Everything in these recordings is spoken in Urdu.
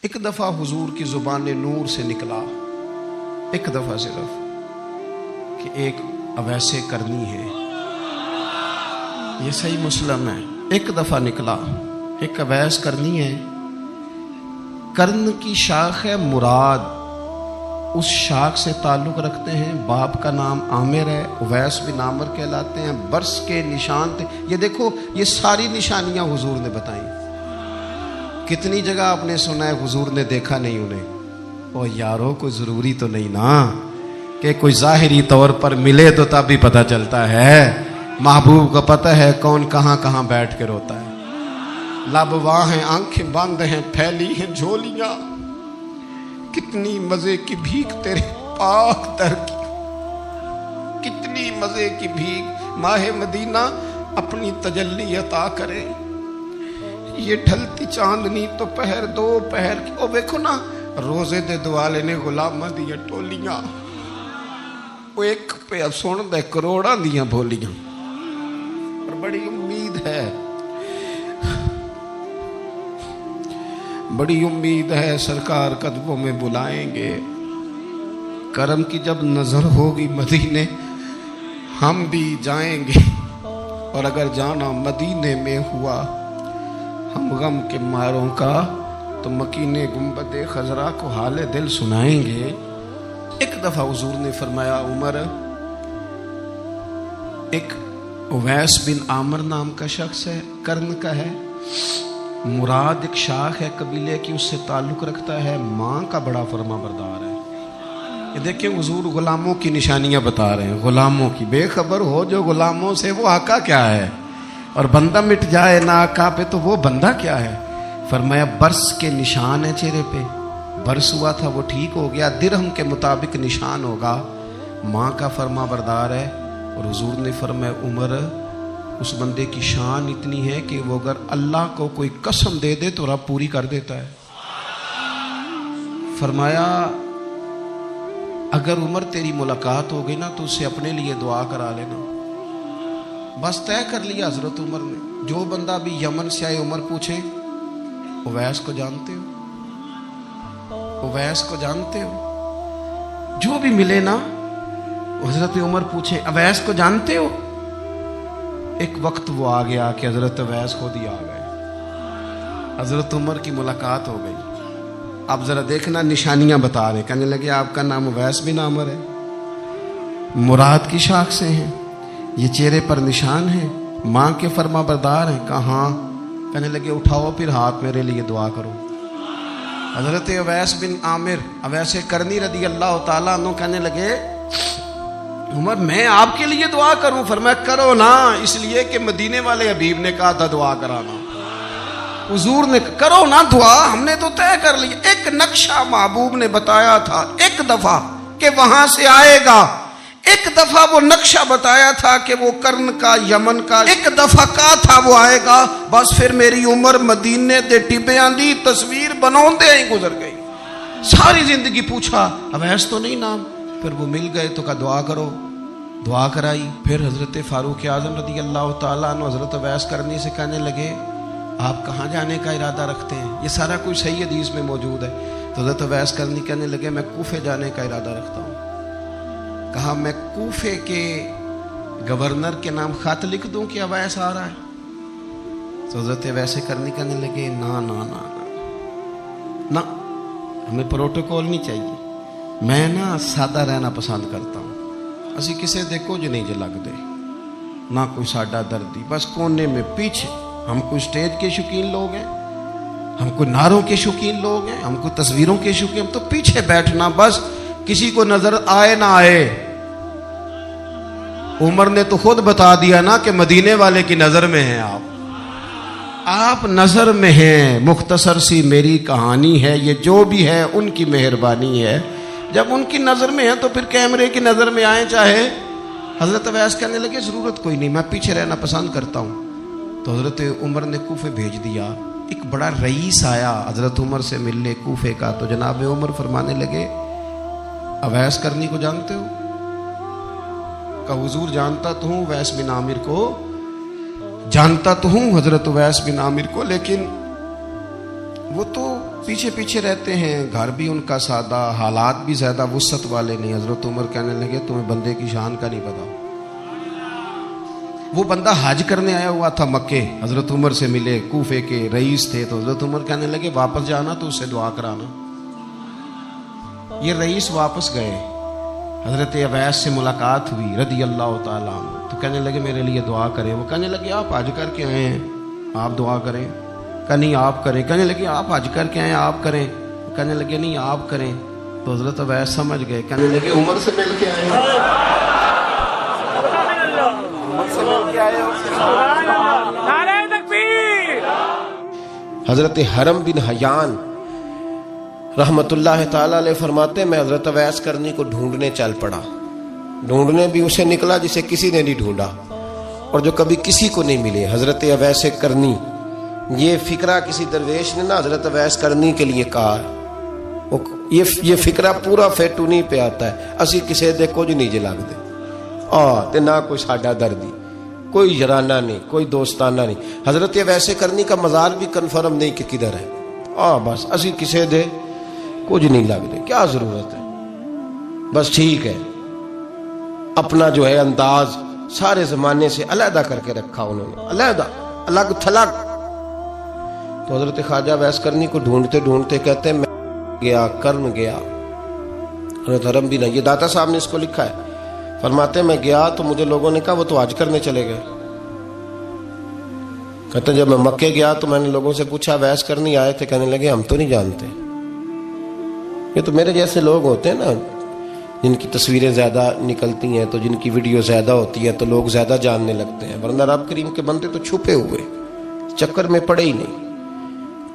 ایک دفعہ حضور کی زبان نور سے نکلا، ایک دفعہ صرف، کہ ایک اویسے کرنی ہے، یہ صحیح مسلم ہے، ایک دفعہ نکلا، ایک اویس کرنی ہے۔ کرن کی شاخ ہے مراد، اس شاخ سے تعلق رکھتے ہیں، باپ کا نام عامر ہے، اویس بن عامر کہلاتے ہیں، برس کے نشان تھے۔ یہ دیکھو یہ ساری نشانیاں حضور نے بتائیں۔ کتنی جگہ آپ نے سنا ہے حضور نے دیکھا نہیں انہیں؟ او یارو کوئی ضروری تو نہیں نا کہ کوئی ظاہری طور پر ملے تو تب بھی پتہ چلتا ہے۔ محبوب کو پتہ ہے کون کہاں کہاں بیٹھ کے روتا ہے۔ لب واں ہیں، آنکھیں بند ہیں، پھیلی ہیں جھولیاں، کتنی مزے کی بھیک تیرے پاک در کی، کتنی مزے کی بھیک ماہ مدینہ اپنی تجلی عطا کرے۔ یہ ڈھلتی چاندنی تو پہر دو پہر کی، او دیکھو نا روزے دے دوالے نے غلامہ دیا ٹولیاں، وہ ایک پہ سن دے کروڑاں دیاں بولیاں، اور بڑی امید ہے، بڑی امید ہے سرکار قدموں میں بلائیں گے۔ کرم کی جب نظر ہوگی مدینے ہم بھی جائیں گے، اور اگر جانا مدینے میں ہوا ہم غم کے ماروں کا تو مکینے گنبد خضرا کو حال دل سنائیں گے۔ ایک دفعہ حضور نے فرمایا عمر، ایک اویس بن عامر نام کا شخص ہے، کرن کا ہے، مراد ایک شاخ ہے قبیلے کی، اس سے تعلق رکھتا ہے، ماں کا بڑا فرما بردار ہے۔ یہ دیکھیں حضور غلاموں کی نشانیاں بتا رہے ہیں، غلاموں کی، بے خبر ہو جو غلاموں سے وہ آقا کیا ہے، اور بندہ مٹ جائے نہ آقا پہ تو وہ بندہ کیا ہے۔ فرمایا برس کے نشان ہے چہرے پہ، برس ہوا تھا وہ ٹھیک ہو گیا، درہم کے مطابق نشان ہوگا، ماں کا فرما بردار ہے۔ اور حضور نے فرمایا عمر، اس بندے کی شان اتنی ہے کہ وہ اگر اللہ کو کوئی قسم دے دے تو رب پوری کر دیتا ہے۔ فرمایا اگر عمر تیری ملاقات ہو گئی نا تو اسے اپنے لیے دعا کرا لینا۔ بس طے کر لیا حضرت عمر نے، جو بندہ بھی یمن سے آئے عمر پوچھے اویس کو جانتے ہو، اویس کو جانتے ہو، جو بھی ملے نا حضرت عمر پوچھے اویس کو جانتے ہو۔ ایک وقت وہ آ گیا کہ حضرت اویس خود ہی آ گئے، حضرت عمر کی ملاقات ہو گئی۔ اب ذرا دیکھنا نشانیاں بتا رہے، کہنے لگے آپ کا نام اویس بن عامر ہے، مراد کی شاخ سے ہیں، یہ چہرے پر نشان ہے، ماں کے فرما بردار ہیں۔ کہاں؟ کہنے لگے اٹھاؤ پھر ہاتھ میرے لیے دعا کرو۔ حضرت اویس بن عامر اویس کرنی رضی اللہ تعالیٰ عنہ کہنے لگے عمر میں آپ کے لیے دعا کروں؟ فرمایا کرو نا، اس لیے کہ مدینے والے حبیب نے کہا تھا دعا کرانا، حضور نے کرو نا دعا، ہم نے تو طے کر لی۔ ایک نقشہ محبوب نے بتایا تھا ایک دفعہ کہ وہاں سے آئے گا، ایک دفعہ وہ نقشہ بتایا تھا کہ وہ کرن کا یمن کا، ایک دفعہ کہا تھا وہ آئے گا، بس پھر میری عمر مدینے دے ٹبیاں دی تصویر بناؤندے ہی گزر گئی۔ ساری زندگی پوچھا اویس تو نہیں نام، پھر وہ مل گئے تو کہا دعا کرو، دعا کرائی۔ پھر حضرت فاروق اعظم رضی اللہ تعالیٰ عنہ حضرت اویس کرنی سے کہنے لگے آپ کہاں جانے کا ارادہ رکھتے ہیں؟ یہ سارا کچھ صحیح حدیث میں موجود ہے۔ تو حضرت اویس کرنی کہنے لگے میں کوفے جانے کا ارادہ رکھتا ہوں۔ کہا میں کوفے کے گورنر کے نام خط لکھ دوں کہ اویس آ رہا ہے؟ تو حضرت اویس کرنی کہنے لگے نا نا نا نا، ہمیں پروٹوکول نہیں چاہیے، میں نا سادہ رہنا پسند کرتا ہوں، اسی کسے دیکھو جو نہیں جو لگ دے، نہ کوئی ساڈا دردی، بس کونے میں پیچھے، ہم کوئی سٹیج کے شوقین لوگ ہیں، ہم کوئی نعروں کے شوقین لوگ ہیں، ہم کوئی تصویروں کے شوقین، ہم تو پیچھے بیٹھنا، بس کسی کو نظر آئے نہ آئے۔ عمر نے تو خود بتا دیا نا کہ مدینے والے کی نظر میں ہیں آپ نظر میں ہیں، مختصر سی میری کہانی ہے، یہ جو بھی ہے ان کی مہربانی ہے، جب ان کی نظر میں ہے تو پھر کیمرے کی نظر میں آئیں چاہے۔ حضرت اویس کہنے لگے ضرورت کوئی نہیں، میں پیچھے رہنا پسند کرتا ہوں۔ تو حضرت عمر نے کوفے بھیج دیا، ایک بڑا رئیس آیا حضرت عمر سے ملنے کوفے کا، تو جناب عمر فرمانے لگے اویس کرنی کو جانتے ہو؟ کہ حضور جانتا تو ہوں، اویس بن عامر کو جانتا تو ہوں، حضرت اویس بن عامر کو، لیکن وہ تو پیچھے پیچھے رہتے ہیں، گھر بھی ان کا سادہ، حالات بھی زیادہ وسعت والے نہیں۔ حضرت عمر کہنے لگے تمہیں بندے کی شان کا نہیں پتا۔ وہ بندہ حج کرنے آیا ہوا تھا مکے، حضرت عمر سے ملے، کوفے کے رئیس تھے، تو حضرت عمر کہنے لگے واپس جانا تو اس سے دعا کرانا۔ یہ رئیس واپس گئے، حضرت اویس سے ملاقات ہوئی رضی اللہ تعالیٰ عنہ، تو کہنے لگے میرے لیے دعا کریں۔ وہ کہنے لگے آپ حج کر کے آئے ہیں، آپ دعا کریں۔ کہا نہیں آپ کریں۔ کہنے لگے آپ حج کر کے آئے ہیں، آپ کریں۔ کہنے لگے نہیں آپ کریں۔ تو حضرت اویس سمجھ گئے، کہنے لگے عمر سے مل کے آئے ہیں، عمر سے مل کے آئے حضرت حرم بن حیان رحمت اللہ تعالی علیہ فرماتے ہیں میں حضرت اویس کرنی کو ڈھونڈنے چل پڑا۔ ڈھونڈنے بھی اسے نکلا جسے کسی نے نہیں ڈھونڈا اور جو کبھی کسی کو نہیں ملے، حضرت اویس کرنی۔ یہ فکرہ کسی درویش نے نا حضرت اویس کرنی کے لیے کہا ہے، یہ فکرہ پورا فیٹونی پہ آتا ہے، اسی کسے دے کچھ نہیں جے لگ دے تے نہ کوئی ساڈا دردی، کوئی یارانہ نہیں، کوئی دوستانہ نہیں۔ حضرت اویس کرنی کا مزار بھی کنفرم نہیں کہ کدھر ہے، بس اسی کسے دے کچھ نہیں لگ دے، کیا ضرورت ہے، بس ٹھیک ہے۔ اپنا جو ہے انداز سارے زمانے سے علیحدہ کر کے رکھا انہوں نے، علیحدہ، الگ تھلگ۔ تو حضرت خواجہ اویس کرنی کو ڈھونڈتے ڈھونڈتے کہتے ہیں میں گیا، کرن گیا۔ حضرت حرم بھی نہیں، یہ داتا صاحب نے اس کو لکھا ہے، فرماتے ہیں میں گیا تو مجھے لوگوں نے کہا وہ تو حج کرنے چلے گئے۔ کہتے ہیں جب میں مکے گیا تو میں نے لوگوں سے پوچھا اویس کرنی آئے تھے؟ کہنے لگے ہم تو نہیں جانتے۔ یہ تو میرے جیسے لوگ ہوتے ہیں نا، جن کی تصویریں زیادہ نکلتی ہیں تو جن کی ویڈیو زیادہ ہوتی ہے تو لوگ زیادہ جاننے لگتے ہیں، ورنہ رب کریم کے بندے تو چھپے ہوئے، چکر میں پڑے ہی نہیں۔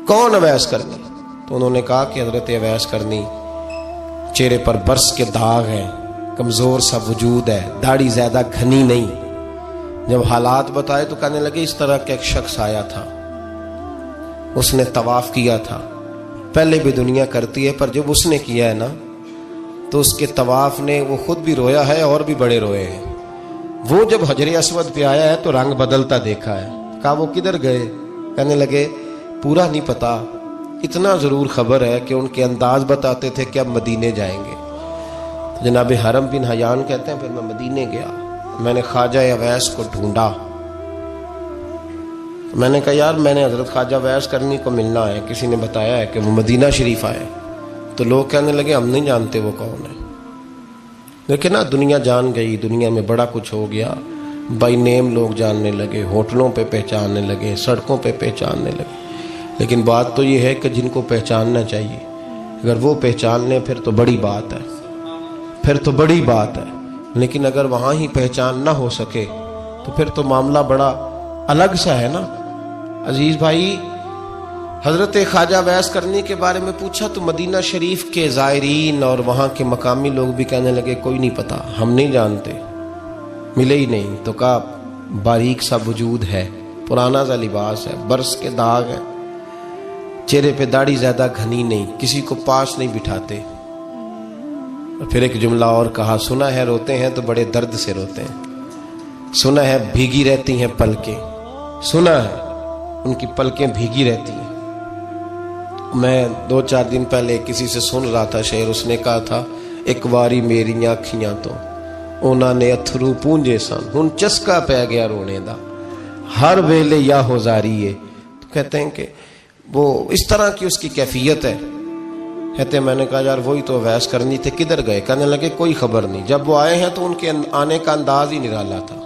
کون اویس کرنی؟ تو انہوں نے کہا کہ حضرت اویس کرنی، چہرے پر برس کے داغ ہیں، کمزور سا وجود ہے، داڑھی زیادہ گھنی نہیں۔ جب حالات بتائے تو کہنے لگے اس طرح کا ایک شخص آیا تھا، اس نے طواف کیا تھا، پہلے بھی دنیا کرتی ہے، پر جب اس نے کیا ہے نا تو اس کے طواف نے وہ خود بھی رویا ہے اور بھی بڑے روئے ہیں۔ وہ جب حجر اسود پہ آیا ہے تو رنگ بدلتا دیکھا ہے۔ کہا وہ کدھر گئے؟ کہنے لگے پورا نہیں پتا، اتنا ضرور خبر ہے کہ ان کے انداز بتاتے تھے کہ اب مدینے جائیں گے۔ جناب حرم بن حیان کہتے ہیں پھر میں مدینے گیا، میں نے خواجہ اویس کو ڈھونڈا۔ میں نے کہا یار میں نے حضرت خواجہ اویس کرنی کو ملنا ہے، کسی نے بتایا ہے کہ وہ مدینہ شریف آئے۔ تو لوگ کہنے لگے ہم نہیں جانتے وہ کون ہے۔ لیکن نا دنیا جان گئی، دنیا میں بڑا کچھ ہو گیا، بائی نیم لوگ جاننے لگے، ہوٹلوں پہ پہچاننے لگے، سڑکوں پہ پہچاننے لگے۔ لیکن بات تو یہ ہے کہ جن کو پہچاننا چاہیے اگر وہ پہچان لیں پھر تو بڑی بات ہے، پھر تو بڑی بات ہے۔ لیکن اگر وہاں ہی پہچان نہ ہو سکے تو پھر تو معاملہ بڑا الگ سا ہے نا۔ عزیز بھائی، حضرت خواجہ اویس کرنی کے بارے میں پوچھا تو مدینہ شریف کے زائرین اور وہاں کے مقامی لوگ بھی کہنے لگے کوئی نہیں پتا، ہم نہیں جانتے، ملے ہی نہیں۔ تو کہا باریک سا وجود ہے، پرانا سا لباس ہے، برس کے داغ ہے، چہرے پہ داڑھی زیادہ گھنی نہیں، کسی کو پاس نہیں بٹھاتے۔ پھر ایک جملہ اور کہا، سنا ہے روتے ہیں تو بڑے درد سے روتے ہیں، سنا ہے بھیگی رہتی ہیں پلکیں، سنا ہے ان کی پلکیں بھیگی رہتی ہیں۔ میں 2-4 دن پہلے کسی سے سن رہا تھا شعر، اس نے کہا تھا ایک واری میری آنکھیاں تو انہوں نے اتھرو پونجے سن، ہن چسکا پہ گیا رونے دا، ہر ویلے یا ہوزاری ہے۔ تو کہتے ہیں کہ وہ اس طرح کی اس کی کیفیت ہے۔ کہتے ہیں میں نے کہا یار وہی تو اویس کرنی تھے، کدھر گئے؟ کہنے لگے کوئی خبر نہیں، جب وہ آئے ہیں تو ان کے آنے کا انداز ہی نرالا تھا،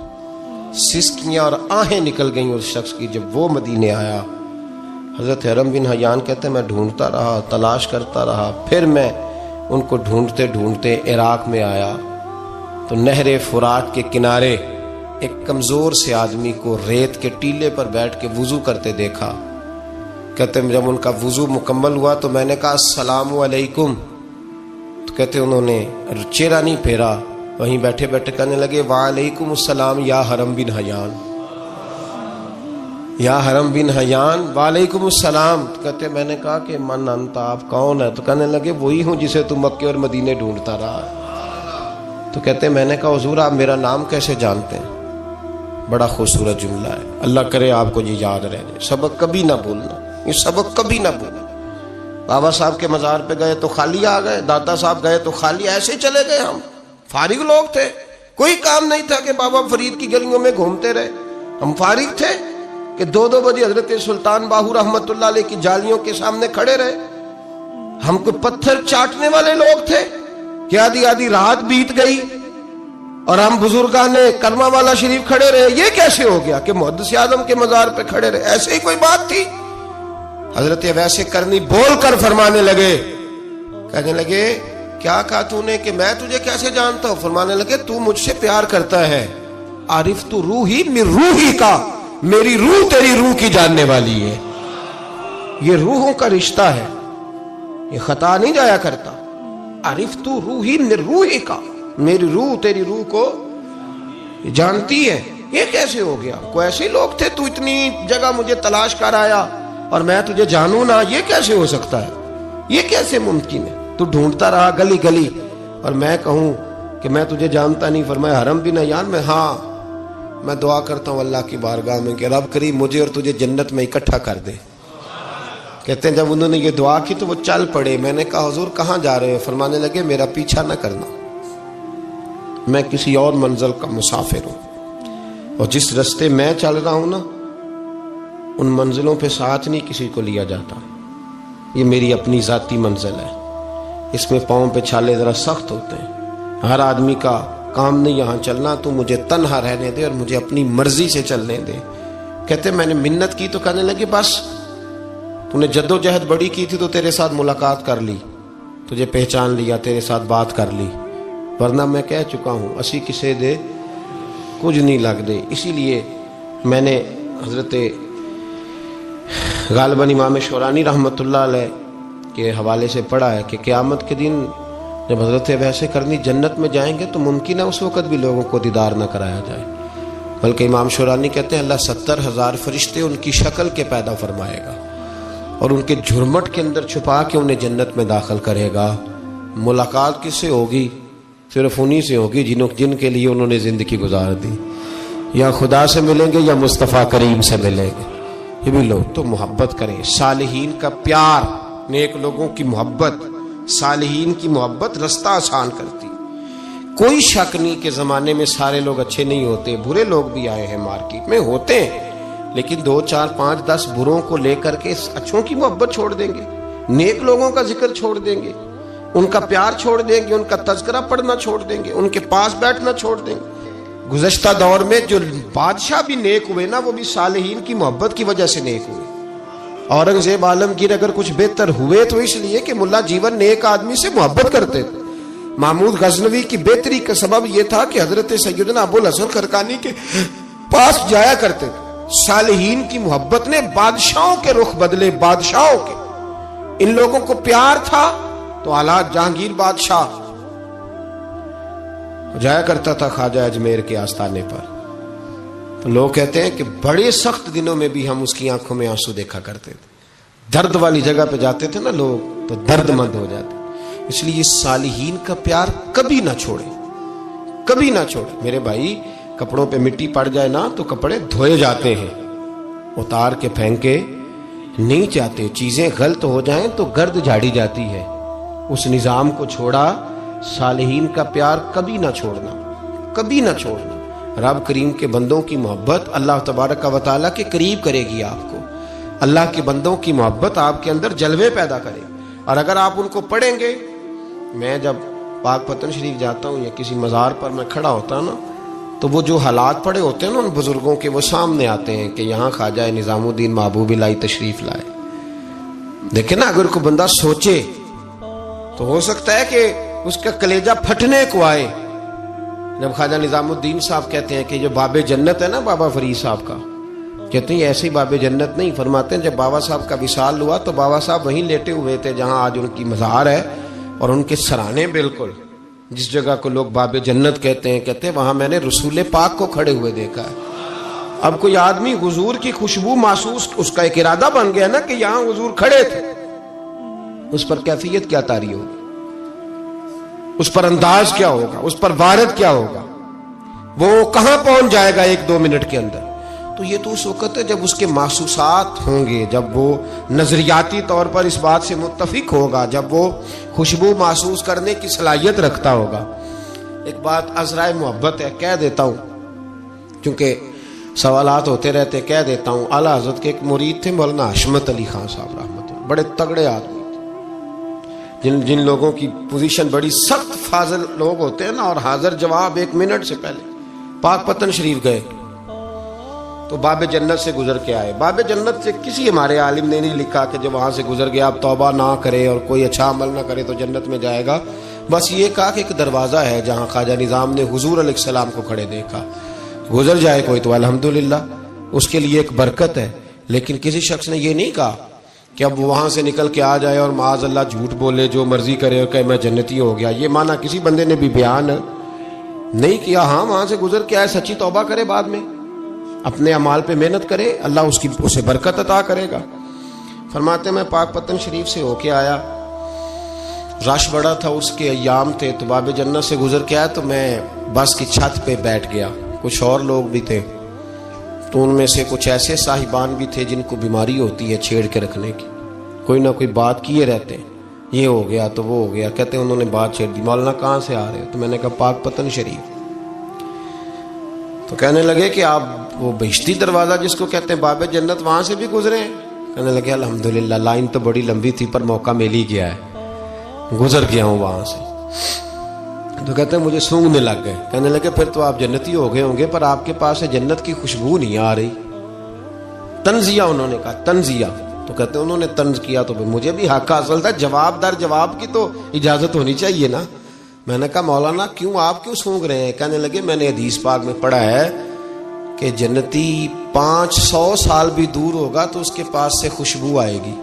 سسکیاں اور آہیں نکل گئیں اس شخص کی جب وہ مدینے آیا۔ حضرت حرم بن حیان کہتے ہیں میں ڈھونڈتا رہا، تلاش کرتا رہا، پھر میں ان کو ڈھونڈتے ڈھونڈتے عراق میں آیا تو نہر فرات کے کنارے ایک کمزور سے آدمی کو ریت کے ٹیلے پر بیٹھ کے وضو کرتے دیکھا۔ کہتے ہیں جب ان کا وضو مکمل ہوا تو میں نے کہا السلام علیکم، تو کہتے انہوں نے چہرہ نہیں پھیرا، وہیں بیٹھے بیٹھے کہنے لگے وعلیکم السلام یا حرم بن حیان، یا حرم بن حیان وعلیکم السلام۔ تو کہتے میں نے کہا کہ من انت، آپ کون ہے؟ تو کہنے لگے وہی ہوں جسے تم مکے اور مدینے ڈھونڈتا رہا۔ تو کہتے میں نے کہا حضور آپ میرا نام کیسے جانتے ہیں؟ بڑا خوبصورت جملہ ہے، اللہ کرے آپ کو یہ یاد رہے، سبق کبھی نہ بھولنا، یہ سبق کبھی نہ بھولنا۔ بابا صاحب کے مزار پہ گئے تو خالی آ گئے، دادا صاحب گئے تو خالی، ایسے ہی چلے گئے ہم. فارغ لوگ تھے، کوئی کام نہیں تھا کہ بابا فرید کی گلیوں میں گھومتے رہے. ہم فارغ تھے کہ 2 بجے حضرت سلطان باہو رحمت اللہ علیہ کی جالیوں کے سامنے کھڑے رہے. ہم کوئی پتھر چاٹنے والے لوگ تھے کہ آدھی رات بیت گئی اور ہم بزرگان کرما والا شریف کھڑے رہے. یہ کیسے ہو گیا کہ محدث اعظم کے مزار پہ کھڑے رہے؟ ایسے ہی کوئی بات تھی؟ حضرت ویسے کرنی بول کر فرمانے لگے، کہنے لگے کیا کہا تو نے کہ میں تجھے کیسے جانتا ہوں؟ فرمانے لگے تو مجھ سے پیار کرتا ہے. عارف تو روحی من روحی کا، میری روح تیری روح کی جاننے والی ہے. یہ روحوں کا رشتہ ہے، یہ خطا نہیں جایا کرتا. عارف تو روحی من روحی کا، میری روح تیری روح کو جانتی ہے. یہ کیسے ہو گیا؟ کوئی ایسے لوگ تھے تو اتنی جگہ مجھے تلاش کر آیا اور میں تجھے جانوں نہ؟ یہ کیسے ہو سکتا ہے؟ یہ کیسے ممکن ہے؟ تو ڈھونڈتا رہا گلی گلی اور میں کہوں کہ میں تجھے جانتا نہیں. فرمایا حرم بھی نہ جان میں، ہاں میں دعا کرتا ہوں اللہ کی بارگاہ میں کہ رب کریم مجھے اور تجھے جنت میں اکٹھا کر دے. کہتے ہیں جب انہوں نے یہ دعا کی تو وہ چل پڑے. میں نے کہا حضور کہاں جا رہے ہیں؟ فرمانے لگے میرا پیچھا نہ کرنا، میں کسی اور منزل کا مسافر ہوں، اور جس رستے میں چل رہا ہوں نا ان منزلوں پہ ساتھ نہیں کسی کو لیا جاتا. یہ میری اپنی ذاتی منزل ہے، اس میں پاؤں پہ چھالے ذرا سخت ہوتے ہیں. ہر آدمی کا کام نہیں یہاں چلنا، تو مجھے تنہا رہنے دے اور مجھے اپنی مرضی سے چلنے دے. کہتے میں نے منت کی تو کہنے لگے بس تو نے جد و جہد بڑی کی تھی تو تیرے ساتھ ملاقات کر لی، تجھے پہچان لیا، تیرے ساتھ بات کر لی، ورنہ میں کہہ چکا ہوں اسی کسے دے کچھ نہیں لگ دے. اسی لیے میں نے حضرت غالباً امام شورانی رحمت اللہ علیہ کے حوالے سے پڑھا ہے کہ قیامت کے دن جب حضرت ویسے کرنی جنت میں جائیں گے تو ممکن ہے اس وقت بھی لوگوں کو دیدار نہ کرایا جائے، بلکہ امام شورانی کہتے ہیں اللہ 70,000 فرشتے ان کی شکل کے پیدا فرمائے گا اور ان کے جھرمٹ کے اندر چھپا کے انہیں جنت میں داخل کرے گا. ملاقات کس سے ہوگی؟ صرف انہی سے ہوگی جن کے لیے انہوں نے زندگی گزار دی. یا خدا سے ملیں گے یا مصطفیٰ کریم سے ملیں گے. یہ بھی لوگ تو محبت کریں، صالحین کا پیار، نیک لوگوں کی محبت، صالحین کی محبت رستہ آسان کرتی. کوئی شک نہیں کہ زمانے میں سارے لوگ اچھے نہیں ہوتے، برے لوگ بھی آئے ہیں مارکیٹ میں، ہوتے ہیں، لیکن 2 4 5 10 بروں کو لے کر کے اچھوں کی محبت چھوڑ دیں گے، نیک لوگوں کا ذکر چھوڑ دیں گے، ان کا پیار چھوڑ دیں گے، ان کا تذکرہ پڑھنا چھوڑ دیں گے، ان کے پاس بیٹھنا چھوڑ دیں گے. گزشتہ دور میں جو بادشاہ بھی نیک ہوئے نا وہ بھی صالحین کی محبت کی وجہ سے نیک ہوئے. اورنگزیب عالمگیر اگر کچھ بہتر ہوئے تو اس لیے کہ ملا جیون نیک آدمی سے محبت کرتے تھے. محمود غزنوی کی بہتری کا سبب یہ تھا کہ حضرت سیدنا ابو الحسن خرقانی کے پاس جایا کرتے تھے. صالحین کی محبت نے بادشاہوں کے رخ بدلے، بادشاہوں کے. ان لوگوں کو پیار تھا تو حالات جہانگیر بادشاہ جایا کرتا تھا خواجہ اجمیر کے آستانے پر، تو لوگ کہتے ہیں کہ بڑے سخت دنوں میں بھی ہم اس کی آنکھوں میں آنسو دیکھا کرتے تھے. درد والی جگہ پہ جاتے تھے نا لوگ تو درد مند ہو جاتے. اس لیے صالحین کا پیار کبھی نہ چھوڑے، کبھی نہ چھوڑے. میرے بھائی کپڑوں پہ مٹی پڑ جائے نا تو کپڑے دھوئے جاتے ہیں، اتار کے پھینکے نہیں جاتے. چیزیں غلط ہو جائیں تو گرد جھاڑی جاتی ہے. اس نظام کو چھوڑا. صالحین کا پیار کبھی نہ چھوڑنا، کبھی نہ چھوڑنا. رب کریم کے بندوں کی محبت اللہ تبارک و تعالیٰ کے قریب کرے گی آپ کو. اللہ کے بندوں کی محبت آپ کے اندر جلوے پیدا کرے. اور اگر آپ ان کو پڑھیں گے، میں جب پاک پتن شریف جاتا ہوں یا کسی مزار پر میں کھڑا ہوتا ہوں نا تو وہ جو حالات پڑے ہوتے ہیں نا ان بزرگوں کے وہ سامنے آتے ہیں کہ یہاں خواجہ نظام الدین محبوب الہی تشریف لائے. دیکھیں نا اگر کوئی بندہ سوچے تو ہو سکتا ہے کہ اس کا کلیجہ پھٹنے کو آئے. جب خواجہ نظام الدین صاحب کہتے ہیں کہ جو باب جنت ہے نا بابا فرید صاحب کا، کہتے ہیں ایسی باب جنت نہیں. فرماتے ہیں جب بابا صاحب کا وصال ہوا تو بابا صاحب وہیں لیٹے ہوئے تھے جہاں آج ان کی مزار ہے، اور ان کے سرانے بالکل جس جگہ کو لوگ باب جنت کہتے ہیں وہاں میں نے رسول پاک کو کھڑے ہوئے دیکھا ہے. اب کوئی آدمی حضور کی خوشبو محسوس، اس کا ایک ارادہ بن گیا نا کہ یہاں حضور کھڑے تھے، اس پر کیفیت کیا طاری ہوگی، اس پر انداز کیا ہوگا، اس پر وارد کیا ہوگا، وہ کہاں پہنچ جائے گا 1-2 منٹ کے اندر. تو یہ تو اس وقت ہے جب اس کے محسوسات ہوں گے، جب وہ نظریاتی طور پر اس بات سے متفق ہوگا، جب وہ خوشبو محسوس کرنے کی صلاحیت رکھتا ہوگا۔ ایک بات عذرائے محبت ہے، کہہ دیتا ہوں کیونکہ سوالات ہوتے رہتے، کہہ دیتا ہوں۔ اعلیٰ حضرت کے ایک مرید تھے مولانا حشمت علی خان صاحب رحمۃ اللہ، بڑے تگڑے آدمی، جن لوگوں کی پوزیشن بڑی سخت فاضل لوگ ہوتے ہیں نا، اور حاضر جواب 1 منٹ سے پہلے پاک پتن شریف گئے تو باب جنت سے گزر کے آئے۔ باب جنت سے کسی ہمارے عالم نے نہیں لکھا کہ جب وہاں سے گزر گیا اب توبہ نہ کرے اور کوئی اچھا عمل نہ کرے تو جنت میں جائے گا، بس یہ کہا کہ ایک دروازہ ہے جہاں خواجہ نظام نے حضور علیہ السلام کو کھڑے دیکھا، گزر جائے کوئی تو الحمدللہ اس کے لیے ایک برکت ہے۔ لیکن کسی شخص نے یہ نہیں کہا کہ اب وہاں سے نکل کے آ جائے اور معاذ اللہ جھوٹ بولے، جو مرضی کرے اور کہ میں جنتی ہو گیا، یہ معنی کسی بندے نے بھی بیان نہیں کیا۔ ہاں وہاں سے گزر کے آئے، سچی توبہ کرے، بعد میں اپنے اعمال پہ محنت کرے، اللہ اسے برکت عطا کرے گا۔ فرماتے میں پاک پتن شریف سے ہو کے آیا، رش بڑا تھا، اس کے ایام تھے، تو باب جنت سے گزر کے آیا تو میں بس کی چھت پہ بیٹھ گیا، کچھ اور لوگ بھی تھے، تو ان میں سے کچھ ایسے صاحبان بھی تھے جن کو بیماری ہوتی ہے چھیڑ کے رکھنے کی، کوئی نہ کوئی بات کیے رہتے ہیں، یہ ہو گیا تو وہ ہو گیا، کہتے ہیں انہوں نے بات چھیڑ دی، مولانا کہاں سے آ رہے ہو؟ تو میں نے کہا پاک پتن شریف۔ تو کہنے لگے کہ آپ وہ بہشتی دروازہ جس کو کہتے ہیں باب جنت، وہاں سے بھی گزرے ہیں؟ کہنے لگے الحمدللہ، لائن تو بڑی لمبی تھی پر موقع مل ہی گیا ہے، گزر گیا ہوں وہاں سے۔ تو کہتے ہیں مجھے سونگنے لگ گئے، کہنے لگے پھر تو آپ جنتی ہو گئے ہوں گے، پر آپ کے پاس سے جنت کی خوشبو نہیں آ رہی۔ تنزیہ انہوں نے کہا، تنزیہ۔ تو کہتے ہیں انہوں نے طنز کیا تو مجھے بھی حق حاصل تھا، جواب در جواب کی تو اجازت ہونی چاہیے نا۔ میں نے کہا مولانا آپ کیوں سونگ رہے ہیں؟ کہنے لگے میں نے حدیث پاک میں پڑھا ہے کہ جنتی 500 سال بھی دور ہوگا تو اس کے پاس سے خوشبو آئے گی،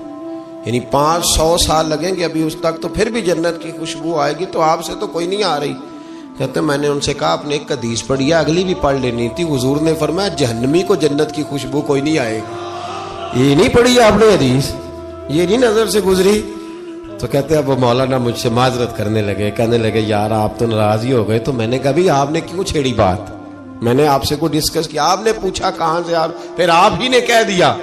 یعنی 500 سال لگیں گے ابھی اس تک تو پھر بھی جنت کی خوشبو آئے گی، تو آپ سے تو کوئی نہیں آ رہی۔ کہتے ہیں میں نے ان سے کہا آپ نے ایک حدیث پڑھی ہے، اگلی بھی پڑھ لینی تھی، حضور نے فرمایا جہنمی کو جنت کی خوشبو کوئی نہیں آئے گی، یہ نہیں پڑھی آپ نے حدیث، یہ نہیں نظر سے گزری؟ تو کہتے ہیں اب وہ مولانا مجھ سے معذرت کرنے لگے، کہنے لگے یار آپ تو ناراض ہی ہو گئے۔ تو میں نے کہا بھی آپ نے کیوں چھیڑی بات؟ میں نے آپ سے کوئی ڈسکس کیا؟ آپ نے پوچھا کہاں سے، آپ پھر آپ ہی نے کہہ دیا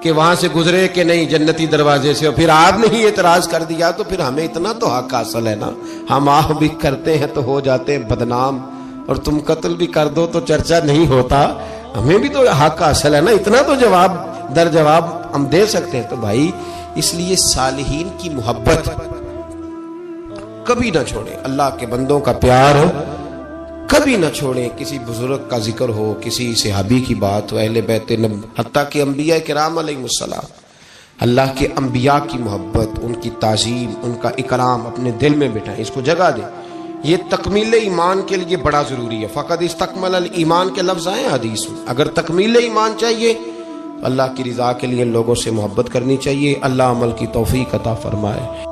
کہ وہاں سے گزرے کہ نہیں جنتی دروازے سے، اور پھر آپ نے ہی اعتراض کر دیا، تو پھر ہمیں اتنا تو حق حاصل ہے نا، ہم آہ بھی کرتے ہیں تو ہو جاتے ہیں بدنام، اور تم قتل بھی کر دو تو چرچا نہیں ہوتا، ہمیں بھی تو حق حاصل ہے نا، اتنا تو جواب در جواب ہم دے سکتے ہیں۔ تو بھائی اس لیے صالحین کی محبت کبھی نہ چھوڑیں، اللہ کے بندوں کا پیار کبھی نہ چھوڑیں، کسی بزرگ کا ذکر ہو، کسی صحابی کی بات ہو، اہل بیت حتیٰ کہ انبیاء کرام علیہ السلام، اللہ کے انبیاء کی محبت، ان کی تعظیم، ان کا اکرام اپنے دل میں بٹھائیں، اس کو جگہ دیں۔ یہ تکمیل ایمان کے لیے بڑا ضروری ہے۔ فقد استکمل الایمان کے لفظ آئے حدیث میں، اگر تکمیل ایمان چاہیے اللہ کی رضا کے لیے لوگوں سے محبت کرنی چاہیے۔ اللہ عمل کی توفیق عطا فرمائے۔